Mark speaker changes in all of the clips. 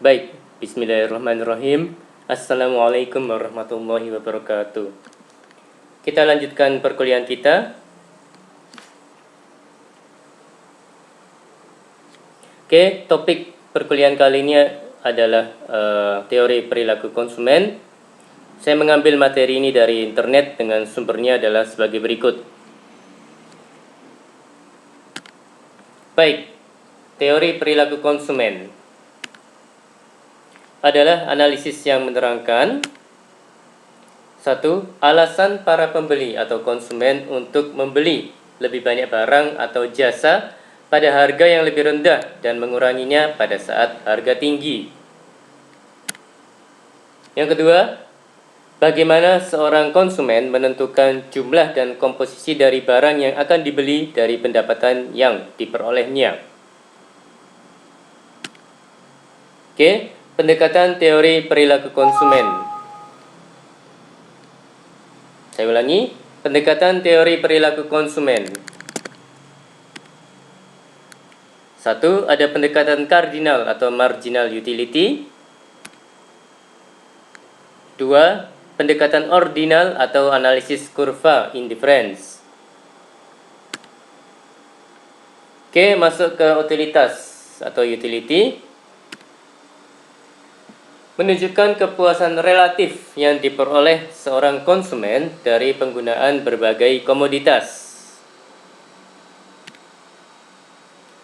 Speaker 1: Baik, bismillahirrahmanirrahim. Assalamualaikum warahmatullahi wabarakatuh. Kita lanjutkan perkuliahan kita. Oke, topik perkuliahan kali ini adalah teori perilaku konsumen. Saya mengambil materi ini dari internet dengan sumbernya adalah sebagai berikut. Baik, teori perilaku konsumen adalah analisis yang menerangkan satu, alasan para pembeli atau konsumen untuk membeli lebih banyak barang atau jasa pada harga yang lebih rendah dan menguranginya pada saat harga tinggi. Yang kedua, bagaimana seorang konsumen menentukan jumlah dan komposisi dari barang yang akan dibeli dari pendapatan yang diperolehnya. Oke. Pendekatan teori perilaku konsumen. Saya ulangi, pendekatan teori perilaku konsumen. Satu, ada pendekatan kardinal atau marginal utility. Dua, pendekatan ordinal atau analisis kurva indifference. Oke, masuk ke utilitas atau utility. Menunjukkan kepuasan relatif yang diperoleh seorang konsumen dari penggunaan berbagai komoditas.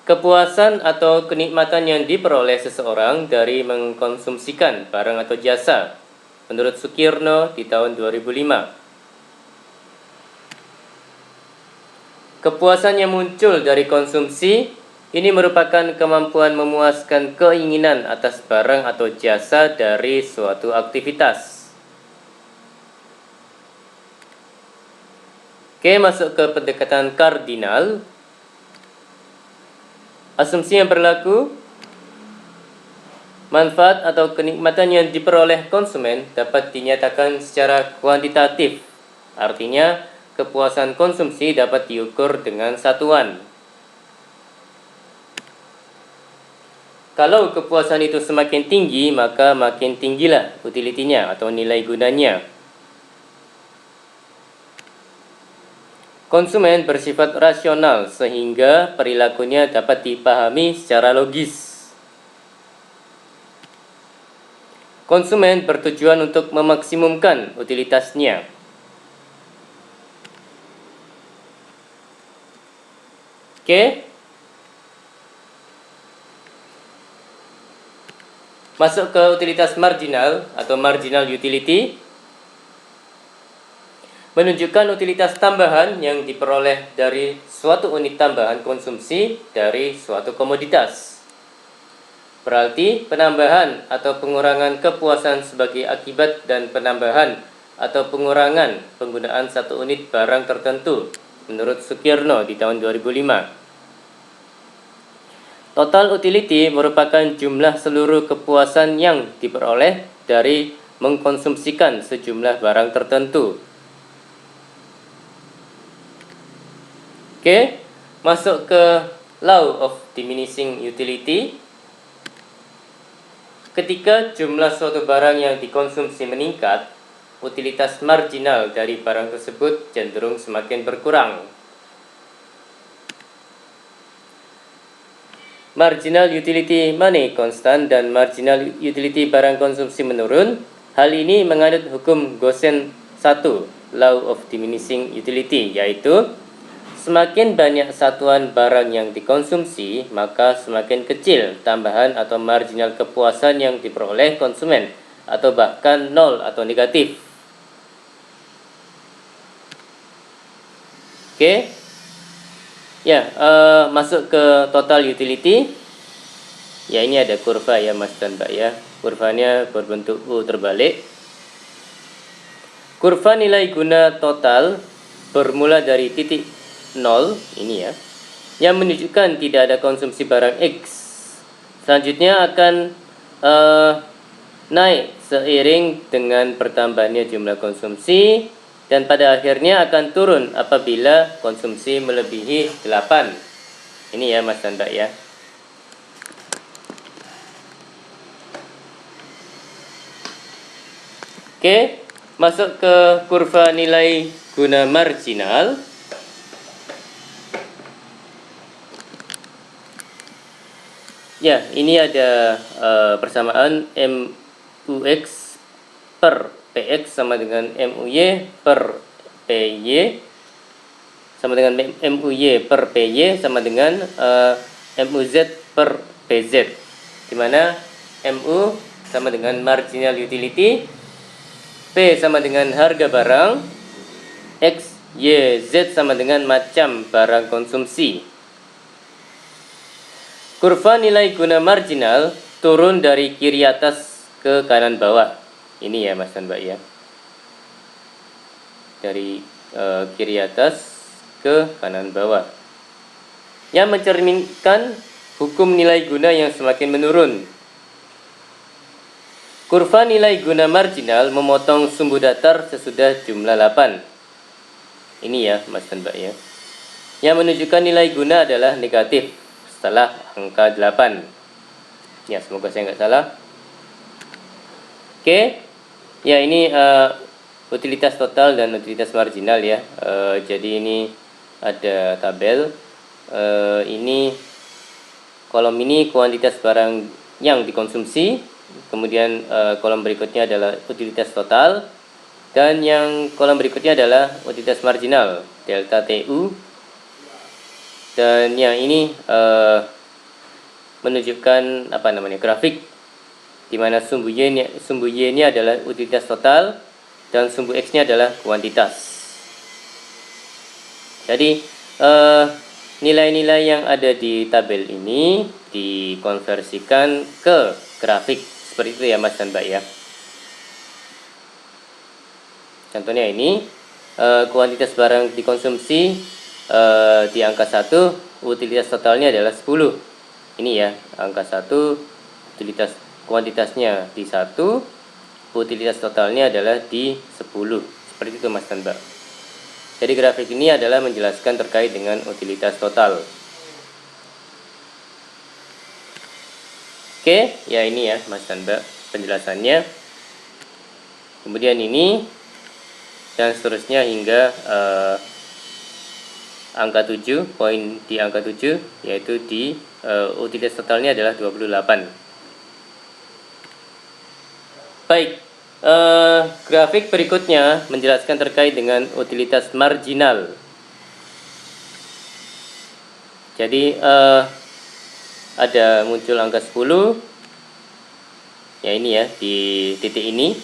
Speaker 1: Kepuasan atau kenikmatan yang diperoleh seseorang dari mengkonsumsikan barang atau jasa, menurut Sukirno di tahun 2005. Kepuasan yang muncul dari konsumsi ini merupakan kemampuan memuaskan keinginan atas barang atau jasa dari suatu aktivitas. Oke, masuk ke pendekatan kardinal. Asumsi yang berlaku, manfaat atau kenikmatan yang diperoleh konsumen dapat dinyatakan secara kuantitatif. Artinya, kepuasan konsumsi dapat diukur dengan satuan. Kalau kepuasan itu semakin tinggi, maka makin tinggilah utilitinya atau nilai gunanya. Konsumen bersifat rasional sehingga perilakunya dapat dipahami secara logis. Konsumen bertujuan untuk memaksimumkan utilitasnya. Oke. Masuk ke utilitas marginal atau marginal utility. Menunjukkan utilitas tambahan yang diperoleh dari suatu unit tambahan konsumsi dari suatu komoditas. Berarti penambahan atau pengurangan kepuasan sebagai akibat dan penambahan atau pengurangan penggunaan satu unit barang tertentu, menurut Sukirno di tahun 2005. Total utility merupakan jumlah seluruh kepuasan yang diperoleh dari mengkonsumsikan sejumlah barang tertentu. Oke, masuk ke law of diminishing utility. Ketika jumlah suatu barang yang dikonsumsi meningkat, utilitas marginal dari barang tersebut cenderung semakin berkurang. Marginal utility money konstan dan marginal utility barang konsumsi menurun. Hal ini menganut hukum Gosen 1, Law of Diminishing Utility, yaitu semakin banyak satuan barang yang dikonsumsi, maka semakin kecil tambahan atau marginal kepuasan yang diperoleh konsumen, atau bahkan nol atau negatif. Oke. Ya, masuk ke total utility. Ya, ini ada kurva ya Mas dan Mbak ya. Kurvanya berbentuk U terbalik. Kurva nilai guna total bermula dari titik 0 ini ya, yang menunjukkan tidak ada konsumsi barang X. Selanjutnya akan naik seiring dengan bertambahnya jumlah konsumsi, dan pada akhirnya akan turun apabila konsumsi melebihi 8. Ini ya Mas dan Mbak ya. Oke, masuk ke kurva nilai guna marginal. Ya, ini ada persamaan MUX per PX sama dengan MUY per PY sama dengan MUY per PY sama dengan MUZ per PZ, di mana MU sama dengan marginal utility, P sama dengan harga barang, X, Y, Z sama dengan macam barang konsumsi. Kurva nilai guna marginal turun dari kiri atas ke kanan bawah. Ini ya Mas dan Mbak ya. Dari kiri atas ke kanan bawah. Yang mencerminkan hukum nilai guna yang semakin menurun. Kurva nilai guna marginal memotong sumbu datar sesudah jumlah 8. Ini ya Mas dan Mbak ya. Yang menunjukkan nilai guna adalah negatif setelah angka 8. Ya, semoga saya nggak salah. Oke. Ya, ini utilitas total dan utilitas marginal ya. Jadi ini ada tabel. Ini kolom ini kuantitas barang yang dikonsumsi. Kemudian kolom berikutnya adalah utilitas total, dan yang kolom berikutnya adalah utilitas marginal delta TU, dan yang ini menunjukkan grafik di mana sumbu Y ini adalah utilitas total dan sumbu X nya adalah kuantitas. Jadi nilai-nilai yang ada di tabel ini dikonversikan ke grafik seperti itu ya Mas dan Mbak ya. Contohnya ini kuantitas barang dikonsumsi di angka 1, utilitas totalnya adalah 10. Ini ya, angka 1, kuantitasnya di 1, utilitas totalnya adalah di 10. Seperti itu Mas dan Mbak. Jadi grafik ini adalah menjelaskan terkait dengan utilitas total. Oke, ya ini ya Mas dan Mbak penjelasannya. Kemudian ini dan seterusnya hingga angka 7, poin di angka 7 yaitu di utilitas totalnya adalah 28. Baik, grafik berikutnya menjelaskan terkait dengan utilitas marginal. Jadi ada muncul angka 10 ya, ini ya di titik ini.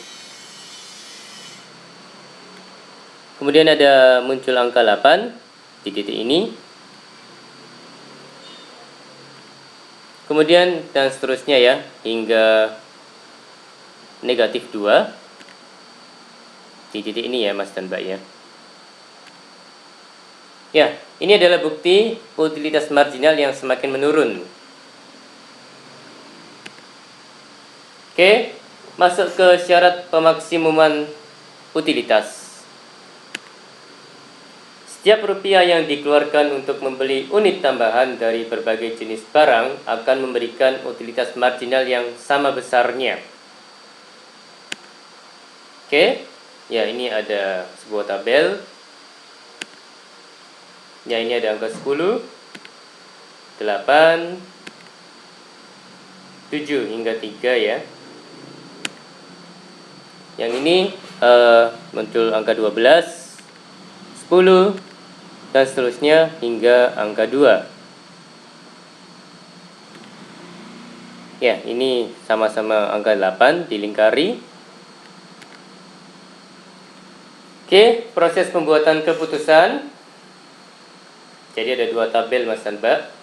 Speaker 1: Kemudian ada muncul angka 8 di titik ini. Kemudian dan seterusnya ya hingga negatif 2 di titik ini ya Mas dan Mbak ya. Ya, ini adalah bukti utilitas marginal yang semakin menurun. Oke, masuk ke syarat pemaksimuman utilitas. Setiap rupiah yang dikeluarkan untuk membeli unit tambahan dari berbagai jenis barang akan memberikan utilitas marginal yang sama besarnya. Oke, ya ini ada sebuah tabel. Ya, ini ada angka 10, 8, 7 hingga 3 ya. Yang ini muncul angka 12, 10, dan seterusnya hingga angka 2. Ya, ini sama-sama angka 8 dilingkari. Oke, proses pembuatan keputusan. Jadi ada dua tabel Mas dan Mbak.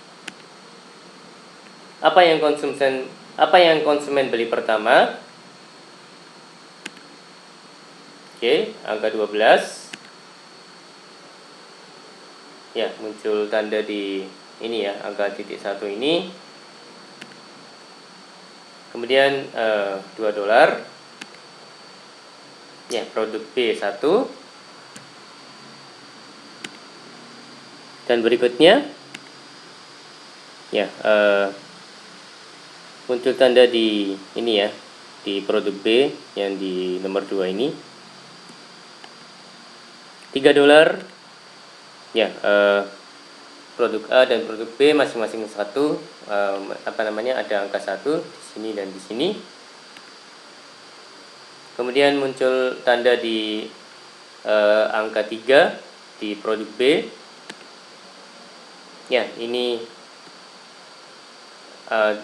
Speaker 1: Apa yang konsumen beli pertama? Oke, angka 12. Ya, muncul tanda di ini ya, angka titik 1 ini. Kemudian $2. Ya, produk B1. Dan berikutnya ya muncul tanda di ini ya, di produk B yang di nomor 2 ini. $3 ya, produk A dan produk B masing-masing satu, ada angka 1 di sini dan di sini. Kemudian muncul tanda di angka 3 di produk B. Ya, ini $2.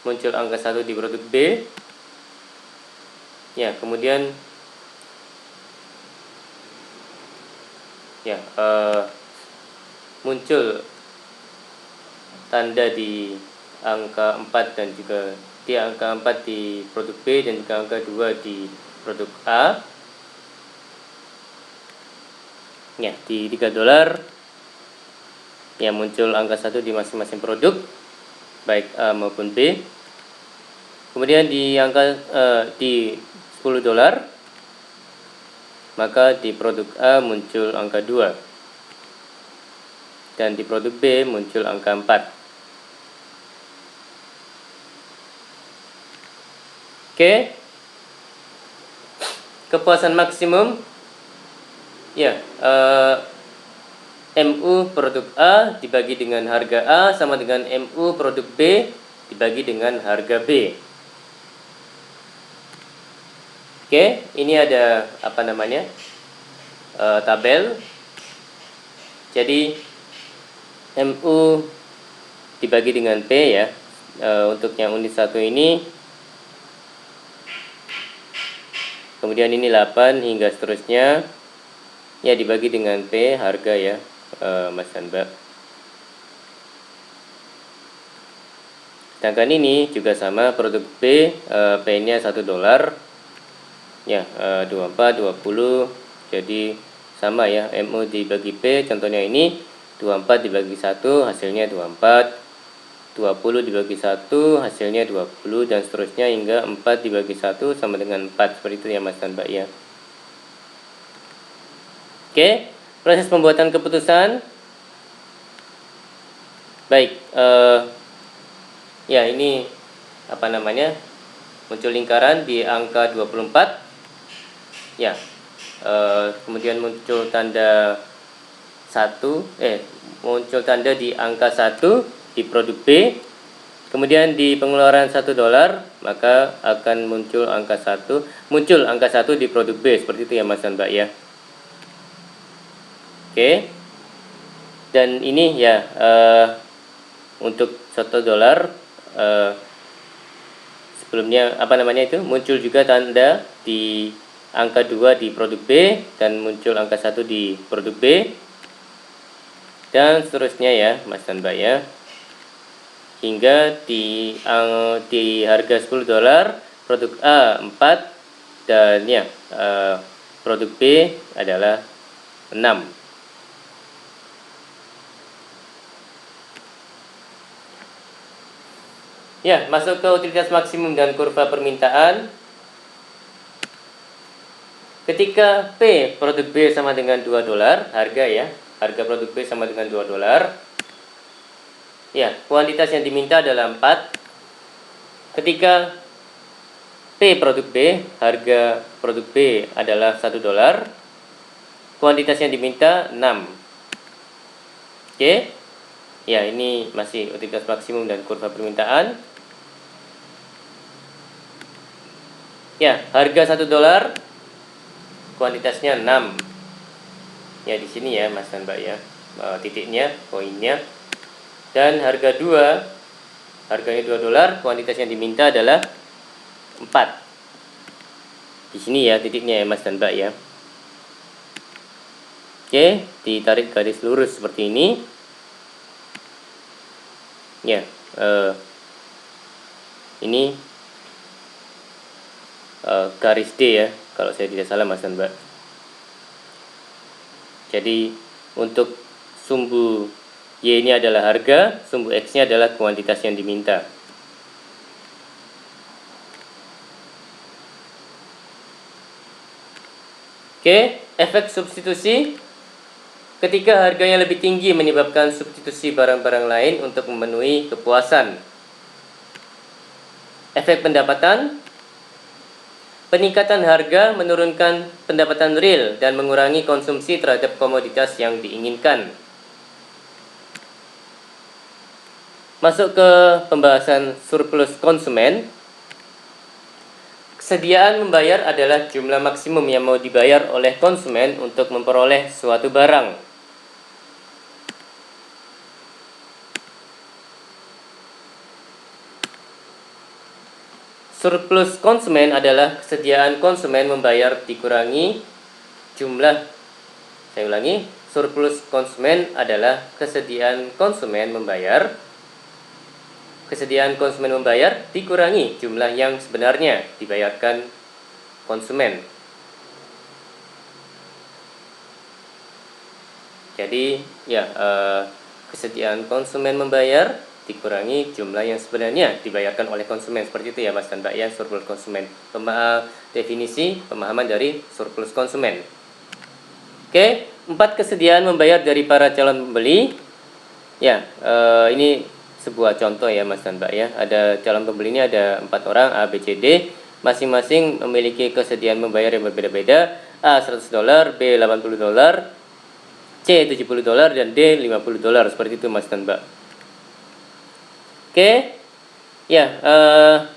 Speaker 1: Muncul angka 1 di produk B. Ya, kemudian ya, muncul tanda di angka 4 dan juga di angka 4 di produk B dan juga angka 2 di produk A. Ya, di $3 ya, muncul angka 1 di masing-masing produk baik A maupun B. Kemudian di angka di $10, maka di produk A muncul angka 2 dan di produk B muncul angka 4. Oke, kepuasan maksimum ya, MU produk A dibagi dengan harga A sama dengan MU produk B dibagi dengan harga B. Oke, ini ada tabel. Jadi MU dibagi dengan P ya. Untuk yang unit 1 ini, kemudian ini 8 hingga seterusnya ya, dibagi dengan P harga ya, Mas dan Mbak. Sedangkan ini juga sama, produk B, P-nya $1 ya, 24, 20. Jadi sama ya, MU dibagi P, contohnya ini 24 dibagi 1 hasilnya 24, 20 dibagi 1 hasilnya 20, dan seterusnya hingga 4 dibagi 1 sama dengan 4. Seperti itu ya Mas dan Mbak ya. Oke, proses pembuatan keputusan. Baik, ya ini muncul lingkaran di angka 24 ya. Kemudian muncul tanda muncul tanda di angka 1 di produk B. Kemudian di pengeluaran $1, maka akan muncul angka 1 di produk B. Seperti itu ya Mas dan Mbak ya. Oke. Dan ini ya, untuk $1, sebelumnya muncul juga tanda di angka 2 di produk B dan muncul angka 1 di produk B, dan seterusnya ya Mas dan Mbak ya, hingga di harga $10 produk A 4 dan ya, produk B adalah 6. Ya, masuk ke utilitas maksimum dan kurva permintaan. Ketika P produk B sama dengan $2, harga produk B sama dengan $2. Ya, kuantitas yang diminta adalah 4. Ketika P produk B, harga produk B adalah $1, kuantitas yang diminta 6. Oke. Ya, ini masih utilitas maksimum dan kurva permintaan. Ya, harga $1, kuantitasnya 6. Ya, di sini ya Mas dan Mbak ya, titiknya, poinnya. Dan harga 2, harganya $2, kuantitas yang diminta adalah 4. Di sini ya titiknya ya Mas dan Mbak ya. Oke, ditarik garis lurus seperti ini. Ya, ini garis D ya, kalau saya tidak salah Mas dan Mbak. Jadi untuk sumbu Y ini adalah harga, sumbu X nya adalah kuantitas yang diminta. Oke, efek substitusi. Ketika harganya lebih tinggi menyebabkan substitusi barang-barang lain untuk memenuhi kepuasan. Efek pendapatan. Peningkatan harga menurunkan pendapatan real dan mengurangi konsumsi terhadap komoditas yang diinginkan. Masuk ke pembahasan surplus konsumen. Kesediaan membayar adalah jumlah maksimum yang mau dibayar oleh konsumen untuk memperoleh suatu barang. Surplus konsumen adalah kesediaan konsumen membayar dikurangi jumlah. Saya ulangi, surplus konsumen adalah kesediaan konsumen membayar. Kesediaan konsumen membayar dikurangi jumlah yang sebenarnya dibayarkan konsumen. Jadi ya, kesediaan konsumen membayar dikurangi jumlah yang sebenarnya dibayarkan oleh konsumen. Seperti itu ya Mas dan Mbak ya, surplus konsumen. Definisi pemahaman dari surplus konsumen. Oke, 4 kesediaan membayar dari para calon pembeli. Ya, ini sebuah contoh ya Mas dan Mbak ya. Ada calon pembeli ini ada 4 orang A, B, C, D. Masing-masing memiliki kesediaan membayar yang berbeda-beda. A $100, B $80, C $70 dan D $50. Seperti itu Mas dan Mbak. Oke. Ya,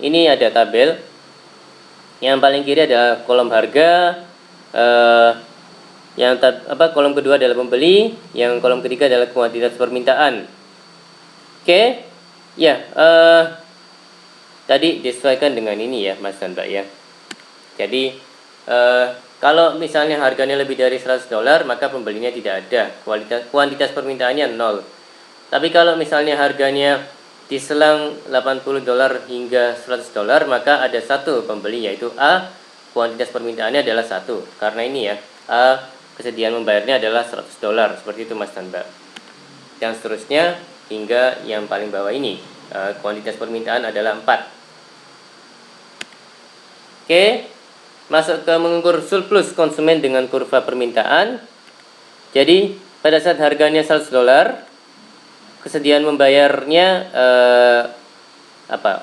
Speaker 1: ini ada tabel. Yang paling kiri ada kolom harga. Kolom kedua adalah pembeli, yang kolom ketiga adalah kuantitas permintaan. Oke, ya, tadi disesuaikan dengan ini ya Mas dan Mbak ya. Jadi kalau misalnya harganya lebih dari $100, maka pembelinya tidak ada, kuantitas permintaannya 0. Tapi kalau misalnya harganya diselang $80 hingga $100, maka ada satu pembeli, yaitu A. Kuantitas permintaannya adalah 1. Karena ini ya, A kesediaan membayarnya adalah $100. Seperti itu Mas dan Mbak. Dan seterusnya hingga yang paling bawah ini, kuantitas permintaan adalah 4. Oke, masuk ke mengukur surplus konsumen dengan kurva permintaan. Jadi pada saat harganya $100, kesediaan membayarnya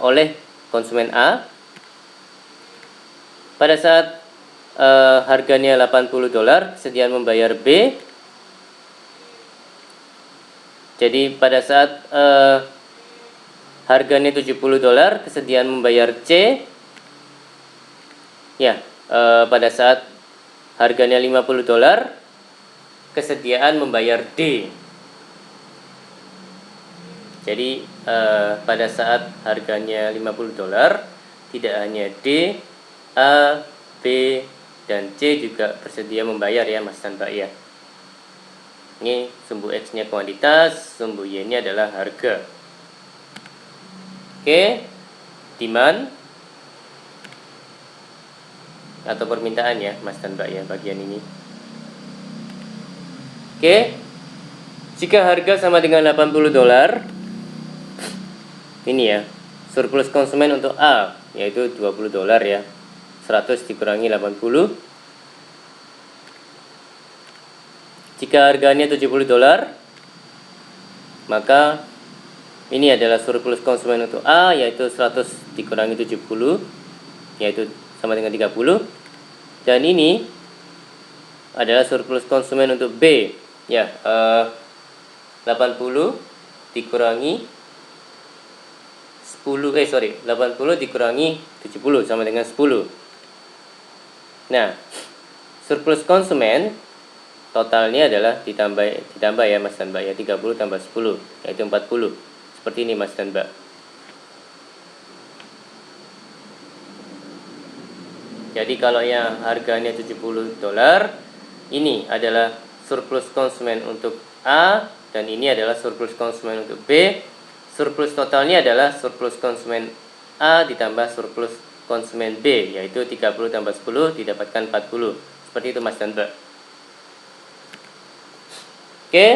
Speaker 1: oleh konsumen A. Pada saat harganya $80, kesediaan membayar B. Jadi pada saat harganya $70, kesediaan membayar C. Ya, pada saat harganya $50, kesediaan membayar D. Jadi pada saat harganya $50, tidak hanya D, A, B, dan C juga bersedia membayar ya Mas dan Mbak ya. Ini sumbu X-nya kuantitas, sumbu Y-nya adalah harga. Oke, demand atau permintaan ya Mas dan Mbak ya, bagian ini. Oke, jika harga sama dengan $80, ini ya, surplus konsumen untuk A yaitu $20 ya. 100 dikurangi 80. Jika harganya $70, maka ini adalah surplus konsumen untuk A, yaitu 100 dikurangi 70, yaitu sama dengan 30. Dan ini adalah surplus konsumen untuk B, ya, 80 dikurangi 80 dikurangi 70 sama dengan 10. Nah, surplus konsumen totalnya adalah ditambah ya Mas dan Mbak ya, 30 tambah 10 yaitu 40. Seperti ini Mas dan Mbak. Jadi kalau yang harganya $70, ini adalah surplus konsumen untuk A dan ini adalah surplus konsumen untuk B. Surplus totalnya adalah surplus konsumen A ditambah surplus konsumen B, yaitu 30 tambah 10 didapatkan 40. Seperti itu Mas dan Mbak. Oke,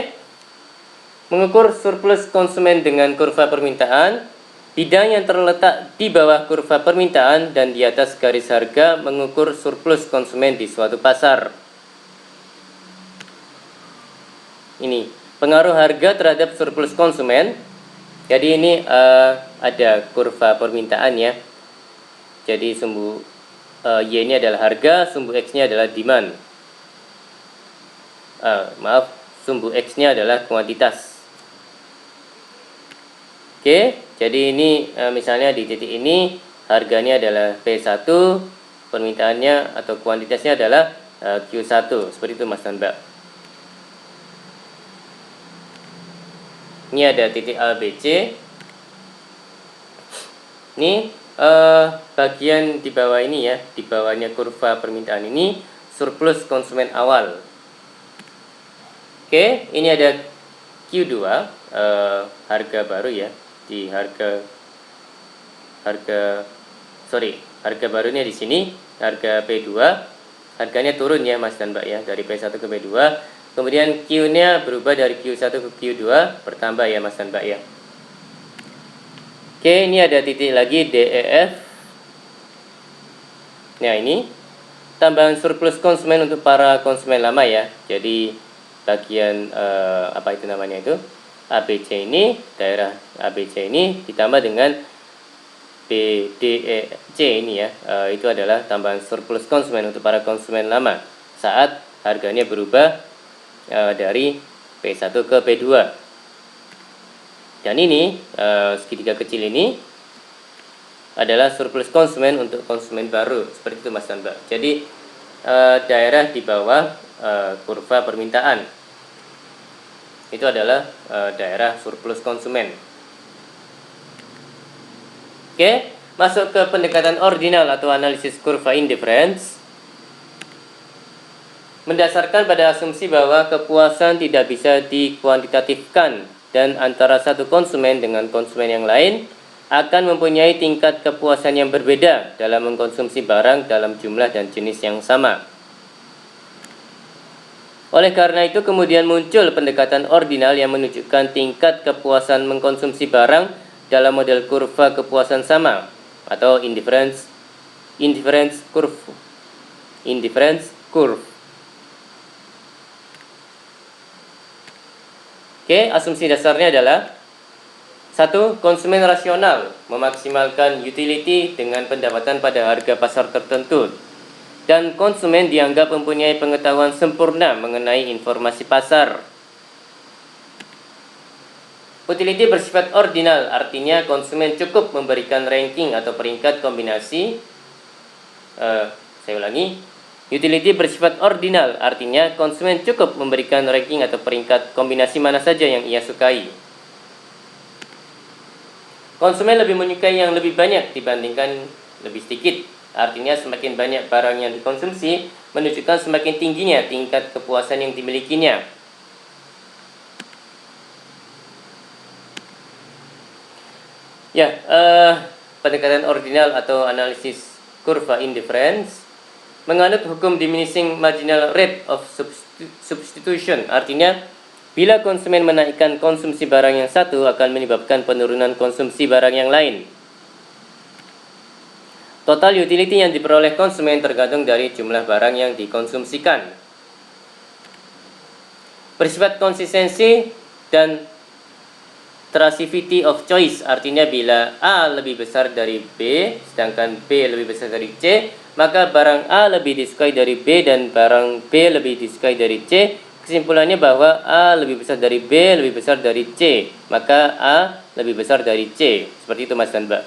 Speaker 1: mengukur surplus konsumen dengan kurva permintaan. Bidang yang terletak di bawah kurva permintaan dan di atas garis harga mengukur surplus konsumen di suatu pasar. ini pengaruh harga terhadap surplus konsumen. Jadi ini ada kurva permintaan ya. Jadi sumbu Y ini adalah harga, sumbu X-nya adalah demand. Sumbu X-nya adalah kuantitas. Oke, jadi ini misalnya di titik ini harganya adalah P1, permintaannya atau kuantitasnya adalah Q1. Seperti itu Mas dan Mbak. Ini ada titik A, B, C. Ini bagian di bawah ini ya, di bawahnya kurva permintaan ini surplus konsumen awal. Oke, ini ada Q2, harga baru ya, di harga barunya di sini, harga P2, harganya turun ya Mas dan Mbak ya, dari P1 ke P2. Kemudian Q-nya berubah dari Q1 ke Q2, bertambah ya Mas dan Mbak ya. Oke, ini ada titik lagi DEF. Nah, ini tambahan surplus konsumen untuk para konsumen lama ya. Jadi bagian apa itu namanya itu? ABC ini, daerah ABC ini ditambah dengan BDEC ini ya. Itu adalah tambahan surplus konsumen untuk para konsumen lama saat harganya berubah dari P1 ke P2. Dan ini segitiga kecil ini adalah surplus konsumen untuk konsumen baru. Seperti itu Mas dan Mbak. Jadi daerah di bawah kurva permintaan itu adalah daerah surplus konsumen. Oke, masuk ke pendekatan ordinal atau analisis kurva indifference. Mendasarkan pada asumsi bahwa kepuasan tidak bisa dikuantitatifkan dan antara satu konsumen dengan konsumen yang lain akan mempunyai tingkat kepuasan yang berbeda dalam mengkonsumsi barang dalam jumlah dan jenis yang sama. Oleh karena itu kemudian muncul pendekatan ordinal yang menunjukkan tingkat kepuasan mengkonsumsi barang dalam model kurva kepuasan sama atau indifference curve. Oke, asumsi dasarnya adalah 1. Konsumen rasional memaksimalkan utility dengan pendapatan pada harga pasar tertentu, dan konsumen dianggap mempunyai pengetahuan sempurna mengenai informasi pasar. Utility bersifat ordinal, artinya konsumen cukup memberikan ranking atau peringkat kombinasi. Saya ulangi. Utility bersifat ordinal, artinya konsumen cukup memberikan ranking atau peringkat kombinasi mana saja yang ia sukai. Konsumen lebih menyukai yang lebih banyak dibandingkan lebih sedikit. Artinya semakin banyak barang yang dikonsumsi menunjukkan semakin tingginya tingkat kepuasan yang dimilikinya. Ya, pendekatan ordinal atau analisis kurva indifference menganut hukum diminishing marginal rate of substitution. Artinya bila konsumen menaikkan konsumsi barang yang satu akan menyebabkan penurunan konsumsi barang yang lain. Total utility yang diperoleh konsumen tergantung dari jumlah barang yang dikonsumsikan. Bersifat konsistensi dan transitivity of choice, artinya bila A lebih besar dari B sedangkan B lebih besar dari C, maka barang A lebih disukai dari B dan barang B lebih disukai dari C. Kesimpulannya bahwa A lebih besar dari B lebih besar dari C, maka A lebih besar dari C. Seperti itu Mas dan Mbak.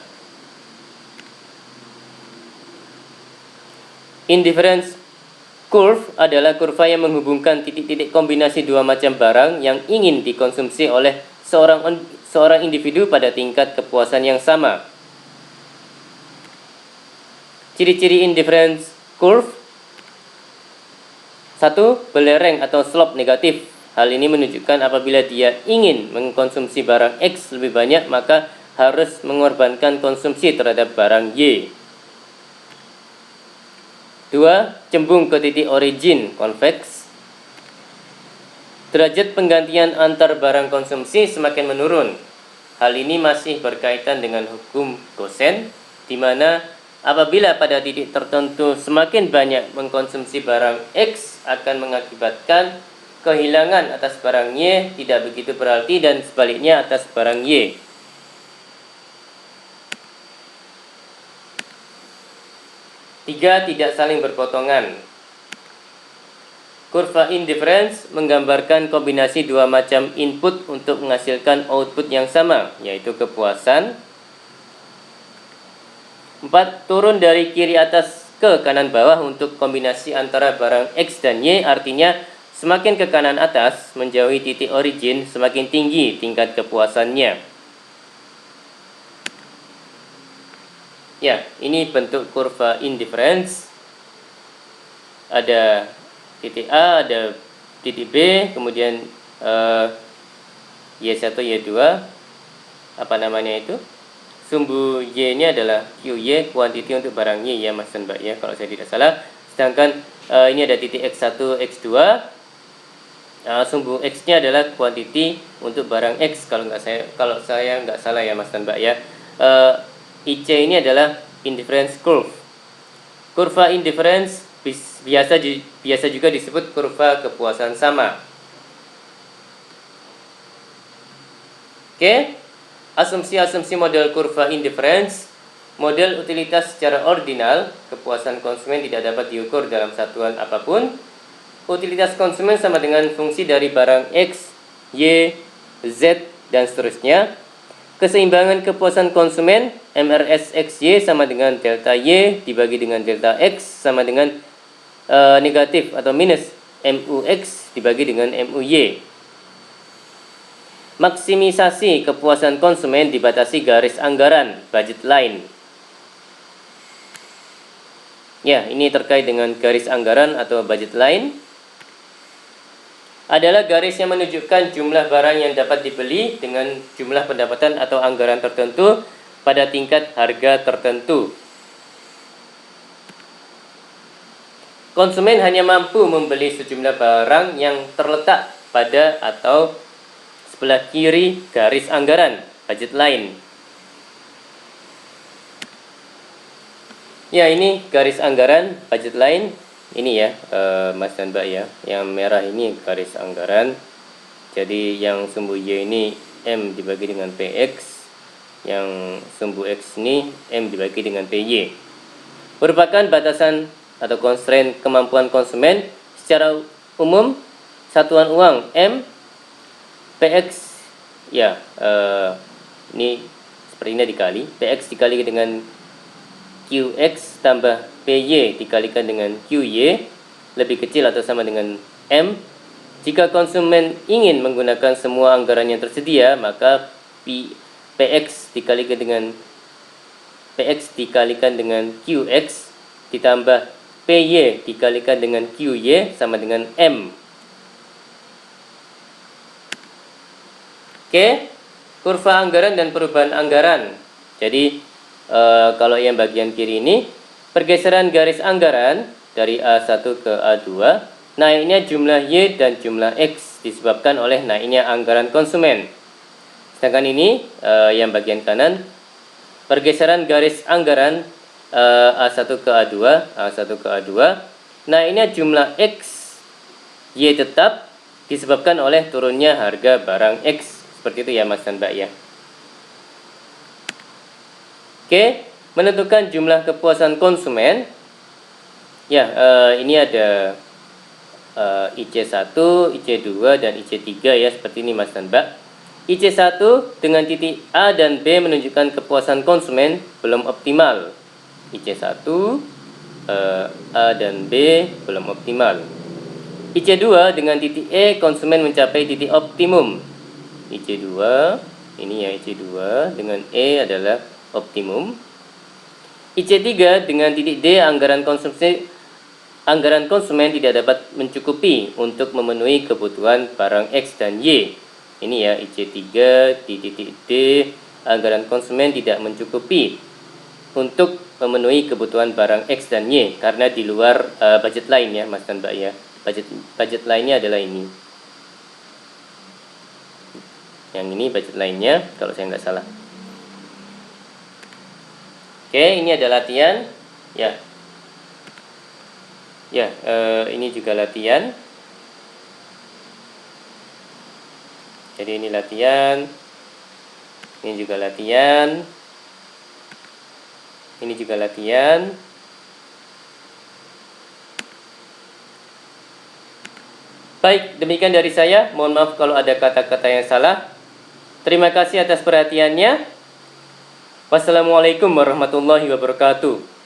Speaker 1: Indifference curve adalah kurva yang menghubungkan titik-titik kombinasi dua macam barang yang ingin dikonsumsi oleh seorang individu pada tingkat kepuasan yang sama. Ciri-ciri indifference curve. 1. Belereng atau slope negatif. Hal ini menunjukkan apabila dia ingin mengkonsumsi barang X lebih banyak, maka harus mengorbankan konsumsi terhadap barang Y. 2. Cembung ke titik origin convex. Derajat penggantian antar barang konsumsi semakin menurun. Hal ini masih berkaitan dengan hukum Gosen, di mana apabila pada titik tertentu semakin banyak mengkonsumsi barang X akan mengakibatkan kehilangan atas barang Y tidak begitu berarti, dan sebaliknya atas barang Y. Tiga, tidak saling berpotongan. Kurva indifference menggambarkan kombinasi dua macam input untuk menghasilkan output yang sama, yaitu kepuasan. 4. Turun dari kiri atas ke kanan bawah untuk kombinasi antara barang X dan Y, artinya semakin ke kanan atas menjauhi titik origin, semakin tinggi tingkat kepuasannya. Ya, ini bentuk kurva indifference. Ada titik A, ada titik B, kemudian Y1, Y2, apa namanya itu? Sumbu Y ini adalah QY, kuantiti untuk barang Y ya Mas dan Mbak ya, kalau saya tidak salah. Sedangkan ini ada titik X1, X2. Sumbu X-nya adalah kuantiti untuk barang X kalau saya nggak salah ya Mas dan Mbak ya. IC ini adalah indifference curve. Kurva indifference biasa juga disebut kurva kepuasan sama. Oke. Asumsi-asumsi model kurva indifference. Model utilitas secara ordinal, kepuasan konsumen tidak dapat diukur dalam satuan apapun. Utilitas konsumen sama dengan fungsi dari barang X, Y, Z, dan seterusnya. Keseimbangan kepuasan konsumen, MRS XY sama dengan delta Y dibagi dengan delta X sama dengan negatif atau minus MUX dibagi dengan MUY. Maksimisasi kepuasan konsumen dibatasi garis anggaran, budget line. Ya, ini terkait dengan garis anggaran atau budget line. Adalah garis yang menunjukkan jumlah barang yang dapat dibeli dengan jumlah pendapatan atau anggaran tertentu pada tingkat harga tertentu. Konsumen hanya mampu membeli sejumlah barang yang terletak pada atau sebelah kiri garis anggaran, budget line. Ya, ini garis anggaran, budget line. Ini ya, Mas dan Mbak ya. Yang merah ini garis anggaran. Jadi yang sumbu Y ini M dibagi dengan PX. Yang sumbu X ini M dibagi dengan PY. Merupakan batasan atau constraint kemampuan konsumen. Secara umum, satuan uang M PX ya, ini seperti ini dikali PX dikali dengan QX tambah PY dikalikan dengan QY lebih kecil atau sama dengan M. Jika konsumen ingin menggunakan semua anggaran yang tersedia, maka PX dikalikan dengan QX ditambah PY dikalikan dengan QY sama dengan M. Oke, kurva anggaran dan perubahan anggaran. Jadi kalau yang bagian kiri ini, pergeseran garis anggaran dari A1 ke A2, naiknya jumlah Y dan jumlah X disebabkan oleh naiknya anggaran konsumen. Sedangkan ini yang bagian kanan, pergeseran garis anggaran A1 ke A2, naiknya jumlah X, Y tetap disebabkan oleh turunnya harga barang X. Seperti itu ya Mas dan Mbak ya. Oke, menentukan jumlah kepuasan konsumen. Ya, ini ada IC1, IC2, dan IC3 ya, seperti ini Mas dan Mbak. IC1 dengan titik A dan B menunjukkan kepuasan konsumen belum optimal. IC1, A dan B belum optimal. IC2 dengan titik E, konsumen mencapai titik optimum. IC2, ini ya IC2 dengan E adalah optimum. IC3 dengan titik D, anggaran konsumen tidak dapat mencukupi untuk memenuhi kebutuhan barang X dan Y. Ini ya IC3 di titik D, anggaran konsumen tidak mencukupi untuk memenuhi kebutuhan barang X dan Y karena di luar budget line ya Mas dan Mbak ya. Budget line-nya adalah ini. Yang ini budget line-nya kalau saya nggak salah. Oke, ini ada latihan ya. Ya, ini juga latihan. Jadi ini latihan, ini juga latihan, ini juga latihan. Baik, demikian dari saya. Mohon maaf kalau ada kata-kata yang salah. Terima kasih atas perhatiannya. Wassalamualaikum warahmatullahi wabarakatuh.